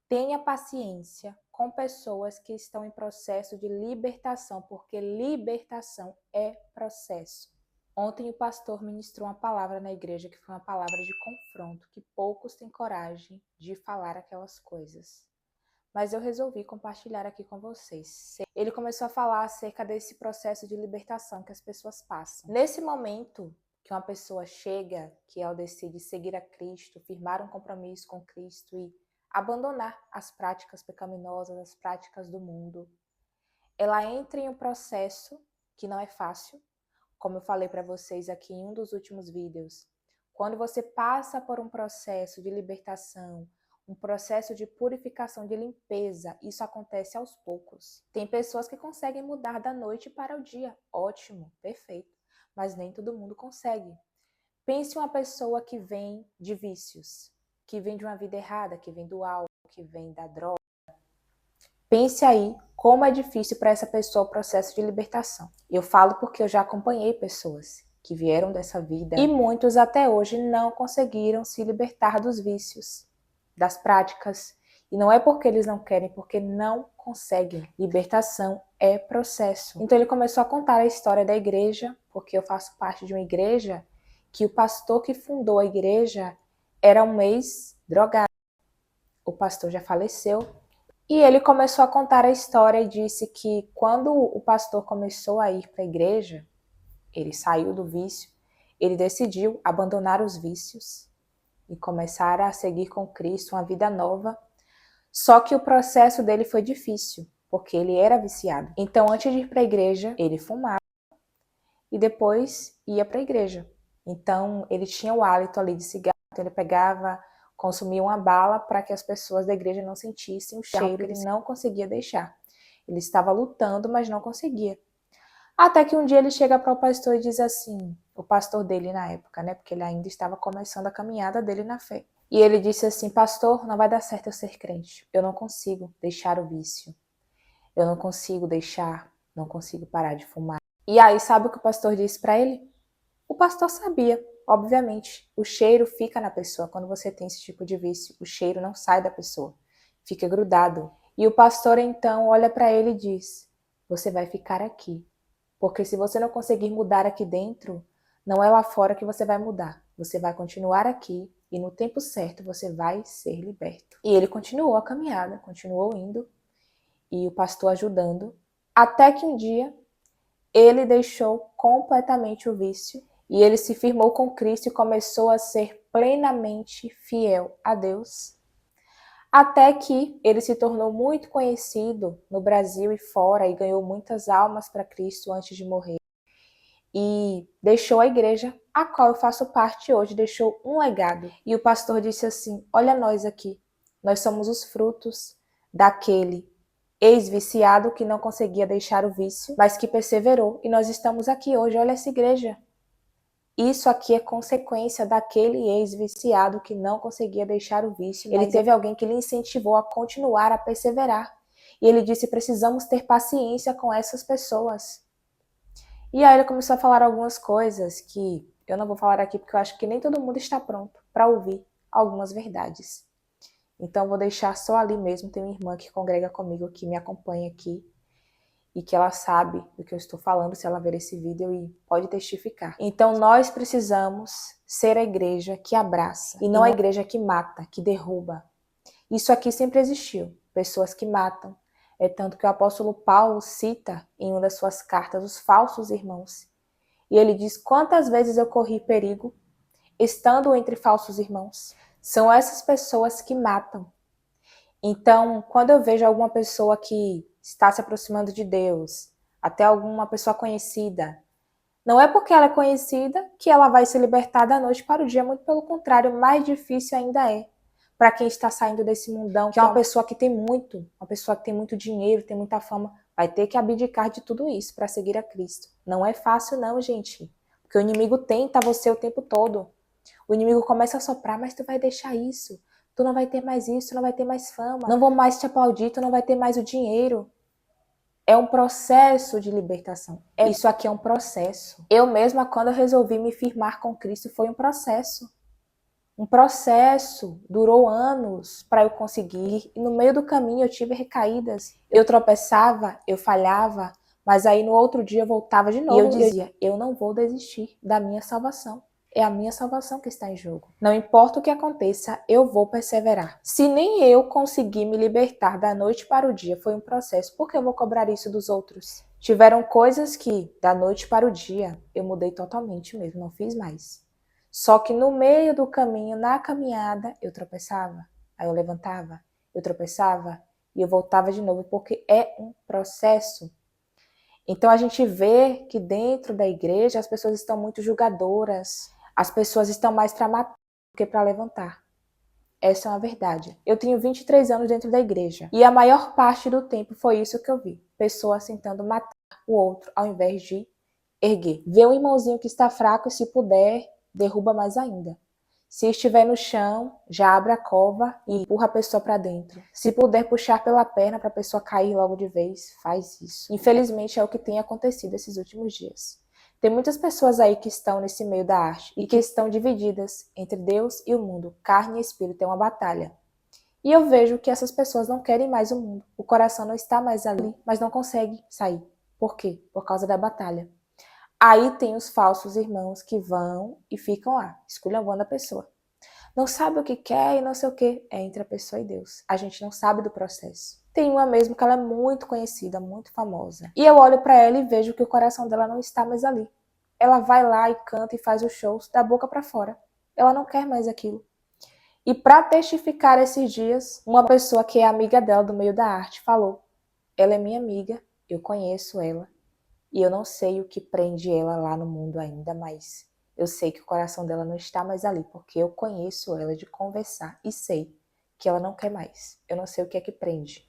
Tenha paciência com pessoas que estão em processo de libertação, porque libertação é processo. Ontem o pastor ministrou uma palavra na igreja que foi uma palavra de confronto, que poucos têm coragem de falar aquelas coisas. Mas eu resolvi compartilhar aqui com vocês. Ele começou a falar acerca desse processo de libertação que as pessoas passam. Nesse momento que uma pessoa chega, que ela decide seguir a Cristo, firmar um compromisso com Cristo e abandonar as práticas pecaminosas, as práticas do mundo, ela entra em um processo que não é fácil, como eu falei para vocês aqui em um dos últimos vídeos. Quando você passa por um processo de libertação, um processo de purificação, de limpeza, isso acontece aos poucos. Tem pessoas que conseguem mudar da noite para o dia. Ótimo, perfeito. Mas nem todo mundo consegue. Pense em uma pessoa que vem de vícios, que vem de uma vida errada, que vem do álcool, que vem da droga. Pense aí como é difícil para essa pessoa o processo de libertação. Eu falo porque eu já acompanhei pessoas que vieram dessa vida e muitos até hoje não conseguiram se libertar dos vícios, das práticas. E não é porque eles não querem, porque não conseguem. Libertação é processo. Então ele começou a contar a história da igreja, porque eu faço parte de uma igreja que o pastor que fundou a igreja era um ex-drogado. O pastor já faleceu. E ele começou a contar a história e disse que quando o pastor começou a ir para a igreja, ele saiu do vício, ele decidiu abandonar os vícios e começar a seguir com Cristo uma vida nova. Só que o processo dele foi difícil, porque ele era viciado. Então, antes de ir para a igreja, ele fumava e depois ia para a igreja. Então, ele tinha o hálito ali de cigarro, então ele pegava, consumia uma bala para que as pessoas da igreja não sentissem o cheiro que ele não conseguia deixar. Ele estava lutando, mas não conseguia. Até que um dia ele chega para o pastor e diz assim, o pastor dele na época, né? Porque ele ainda estava começando a caminhada dele na fé. E ele disse assim, pastor, não vai dar certo eu ser crente. Eu não consigo deixar o vício. Eu não consigo deixar, não consigo parar de fumar. E aí, sabe o que o pastor disse para ele? O pastor sabia, obviamente. O cheiro fica na pessoa. Quando você tem esse tipo de vício, o cheiro não sai da pessoa. Fica grudado. E o pastor então olha para ele e diz, você vai ficar aqui. Porque se você não conseguir mudar aqui dentro, não é lá fora que você vai mudar. Você vai continuar aqui e no tempo certo você vai ser liberto. E ele continuou a caminhada, continuou indo e o pastor ajudando, até que um dia ele deixou completamente o vício e ele se firmou com Cristo e começou a ser plenamente fiel a Deus. Até que ele se tornou muito conhecido no Brasil e fora e ganhou muitas almas para Cristo antes de morrer. E deixou a igreja, a qual eu faço parte hoje, deixou um legado. E o pastor disse assim, olha nós aqui, nós somos os frutos daquele ex-viciado que não conseguia deixar o vício, mas que perseverou. E nós estamos aqui hoje, olha essa igreja. Isso aqui é consequência daquele ex-viciado que não conseguia deixar o vício. Ele teve alguém que lhe incentivou a continuar, a perseverar. E ele disse, precisamos ter paciência com essas pessoas. E aí ele começou a falar algumas coisas que eu não vou falar aqui porque eu acho que nem todo mundo está pronto para ouvir algumas verdades. Então eu vou deixar só ali mesmo, tem uma irmã que congrega comigo, que me acompanha aqui, e que ela sabe do que eu estou falando, se ela ver esse vídeo e pode testificar. Então nós precisamos ser a igreja que abraça, e não a igreja que mata, que derruba. Isso aqui sempre existiu, pessoas que matam. É tanto que o apóstolo Paulo cita em uma das suas cartas os falsos irmãos. E ele diz, quantas vezes eu corri perigo estando entre falsos irmãos? São essas pessoas que matam. Então, quando eu vejo alguma pessoa que está se aproximando de Deus, até alguma pessoa conhecida, não é porque ela é conhecida que ela vai se libertar da noite para o dia, muito pelo contrário, mais difícil ainda é para quem está saindo desse mundão, que é uma pessoa que tem muito, uma pessoa que tem muito dinheiro, tem muita fama, vai ter que abdicar de tudo isso para seguir a Cristo. Não é fácil não, gente, porque o inimigo tenta você o tempo todo. O inimigo começa a soprar, mas tu vai deixar isso, tu não vai ter mais isso, tu não vai ter mais fama, não vou mais te aplaudir, tu não vai ter mais o dinheiro. É um processo de libertação. Isso aqui é um processo. Eu mesma, quando eu resolvi me firmar com Cristo, foi um processo. Um processo, durou anos para eu conseguir, e no meio do caminho eu tive recaídas. Eu tropeçava, eu falhava, mas aí no outro dia eu voltava de novo e eu dizia, eu não vou desistir da minha salvação. É a minha salvação que está em jogo. Não importa o que aconteça, eu vou perseverar. Se nem eu conseguir me libertar da noite para o dia, foi um processo, por que eu vou cobrar isso dos outros? Tiveram coisas que, da noite para o dia, eu mudei totalmente mesmo, não fiz mais. Só que no meio do caminho, na caminhada, eu tropeçava. Aí eu levantava, eu tropeçava e eu voltava de novo, porque é um processo. Então a gente vê que dentro da igreja as pessoas estão muito julgadoras, as pessoas estão mais para matar do que para levantar. Essa é uma verdade. Eu tenho 23 anos dentro da igreja e a maior parte do tempo foi isso que eu vi. Pessoas tentando matar o outro ao invés de erguer. Vê um irmãozinho que está fraco e se puder, derruba mais ainda. Se estiver no chão, já abre a cova e empurra a pessoa para dentro. Se puder puxar pela perna para a pessoa cair logo de vez, faz isso. Infelizmente é o que tem acontecido esses últimos dias. Tem muitas pessoas aí que estão nesse meio da arte e que estão divididas entre Deus e o mundo. Carne e espírito é uma batalha. E eu vejo que essas pessoas não querem mais o mundo. O coração não está mais ali, mas não consegue sair. Por quê? Por causa da batalha. Aí tem os falsos irmãos que vão e ficam lá, esculhambando a pessoa. Não sabe o que quer e não sei o que. É entre a pessoa e Deus. A gente não sabe do processo. Tem uma mesmo que ela é muito conhecida, muito famosa. E eu olho para ela e vejo que o coração dela não está mais ali. Ela vai lá e canta e faz os shows da boca para fora. Ela não quer mais aquilo. E para testificar esses dias, uma pessoa que é amiga dela do meio da arte falou: ela é minha amiga, eu conheço ela. E eu não sei o que prende ela lá no mundo ainda, mas eu sei que o coração dela não está mais ali, porque eu conheço ela de conversar e sei que ela não quer mais. Eu não sei o que é que prende.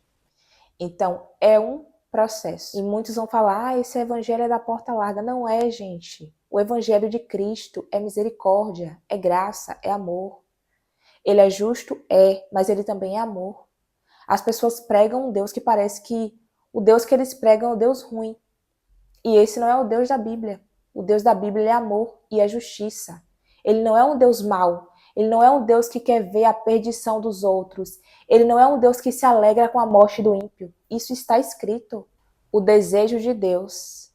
Então, é um processo. E muitos vão falar, esse evangelho é da porta larga. Não é, gente. O evangelho de Cristo é misericórdia, é graça, é amor. Ele é justo? É, mas ele também é amor. As pessoas pregam um Deus que parece que o Deus que eles pregam é o Deus ruim. E esse não é o Deus da Bíblia. O Deus da Bíblia é amor e é justiça. Ele não é um Deus mau. Ele não é um Deus que quer ver a perdição dos outros. Ele não é um Deus que se alegra com a morte do ímpio. Isso está escrito. O desejo de Deus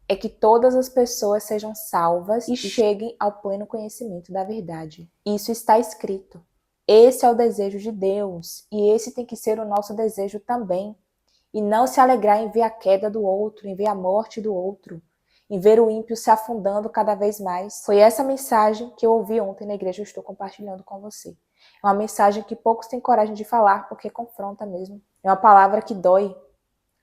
é que todas as pessoas sejam salvas e cheguem ao pleno conhecimento da verdade. Isso está escrito. Esse é o desejo de Deus. E esse tem que ser o nosso desejo também. E não se alegrar em ver a queda do outro, em ver a morte do outro, em ver o ímpio se afundando cada vez mais. Foi essa mensagem que eu ouvi ontem na igreja e estou compartilhando com você. É uma mensagem que poucos têm coragem de falar, porque confronta mesmo. É uma palavra que dói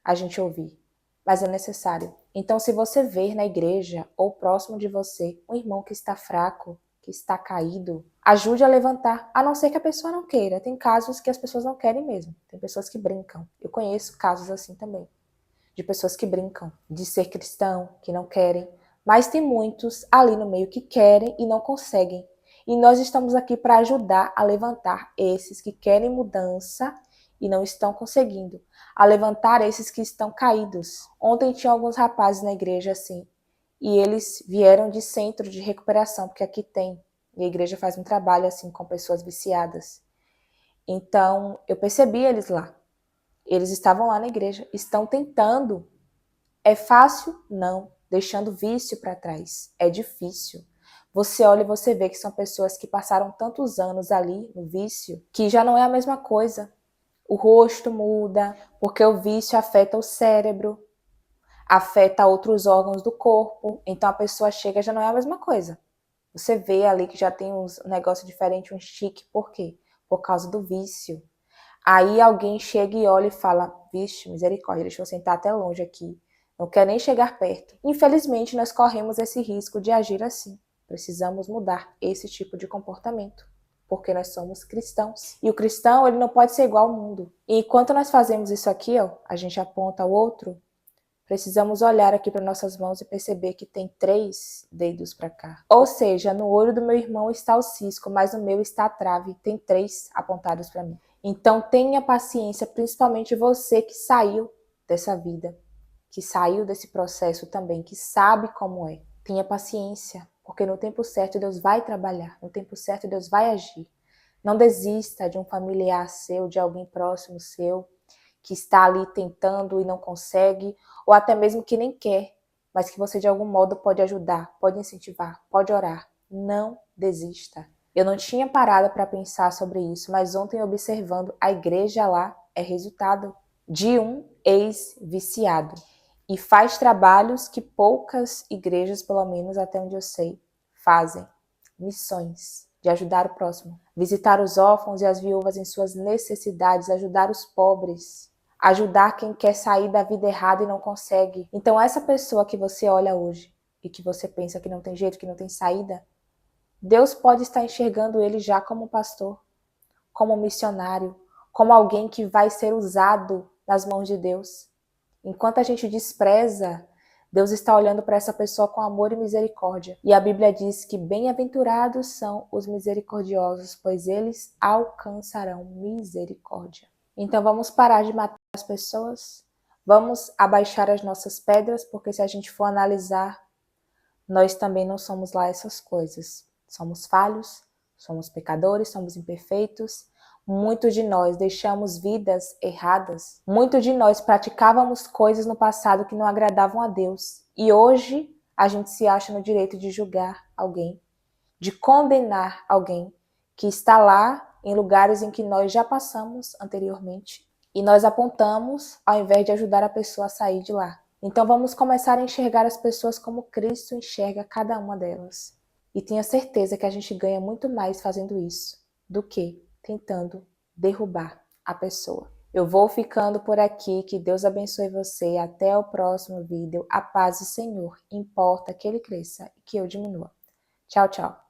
a gente ouvir, mas é necessário. Então, se você ver na igreja ou próximo de você um irmão que está fraco, que está caído, ajude a levantar, a não ser que a pessoa não queira. Tem casos que as pessoas não querem mesmo. Tem pessoas que brincam. Eu conheço casos assim também, de pessoas que brincam, de ser cristão, que não querem. Mas tem muitos ali no meio que querem e não conseguem. E nós estamos aqui para ajudar a levantar esses que querem mudança e não estão conseguindo, a levantar esses que estão caídos. Ontem tinha alguns rapazes na igreja assim, e eles vieram de centro de recuperação, porque aqui tem, e a igreja faz um trabalho assim com pessoas viciadas. Então, eu percebi eles lá. Eles estavam lá na igreja, estão tentando. É fácil? Não. Deixando vício para trás. É difícil. Você olha e você vê que são pessoas que passaram tantos anos ali no vício, que já não é a mesma coisa. O rosto muda, porque o vício afeta o cérebro, afeta outros órgãos do corpo. Então a pessoa chega e já não é a mesma coisa. Você vê ali que já tem um negócio diferente, um chique. Por quê? Por causa do vício. Aí alguém chega e olha e fala, vixe, misericórdia, deixa eu sentar até longe aqui. Não quer nem chegar perto. Infelizmente, nós corremos esse risco de agir assim. Precisamos mudar esse tipo de comportamento, porque nós somos cristãos. E o cristão, ele não pode ser igual ao mundo. E enquanto nós fazemos isso aqui, ó, a gente aponta o outro, precisamos olhar aqui para nossas mãos e perceber que tem 3 dedos para cá. Ou seja, no olho do meu irmão está o cisco, mas no meu está a trave. Tem 3 apontados para mim. Então tenha paciência, principalmente você que saiu dessa vida, que saiu desse processo também, que sabe como é. Tenha paciência, porque no tempo certo Deus vai trabalhar, no tempo certo Deus vai agir. Não desista de um familiar seu, de alguém próximo seu, que está ali tentando e não consegue, ou até mesmo que nem quer, mas que você de algum modo pode ajudar, pode incentivar, pode orar. Não desista. Eu não tinha parado para pensar sobre isso, mas ontem observando a igreja lá é resultado de um ex-viciado. E faz trabalhos que poucas igrejas, pelo menos até onde eu sei, fazem. Missões de ajudar o próximo. Visitar os órfãos e as viúvas em suas necessidades, ajudar os pobres. Ajudar quem quer sair da vida errada e não consegue. Então essa pessoa que você olha hoje e que você pensa que não tem jeito, que não tem saída, Deus pode estar enxergando ele já como pastor, como missionário, como alguém que vai ser usado nas mãos de Deus. Enquanto a gente despreza, Deus está olhando para essa pessoa com amor e misericórdia. E a Bíblia diz que bem-aventurados são os misericordiosos, pois eles alcançarão misericórdia. Então vamos parar de matar as pessoas, vamos abaixar as nossas pedras, porque se a gente for analisar, nós também não somos lá essas coisas. Somos falhos, somos pecadores, somos imperfeitos. Muitos de nós deixamos vidas erradas. Muitos de nós praticávamos coisas no passado que não agradavam a Deus. E hoje a gente se acha no direito de julgar alguém, de condenar alguém que está lá em lugares em que nós já passamos anteriormente. E nós apontamos ao invés de ajudar a pessoa a sair de lá. Então vamos começar a enxergar as pessoas como Cristo enxerga cada uma delas. E tenha certeza que a gente ganha muito mais fazendo isso do que tentando derrubar a pessoa. Eu vou ficando por aqui, que Deus abençoe você. Até o próximo vídeo. A paz do Senhor importa que ele cresça e que eu diminua. Tchau, tchau.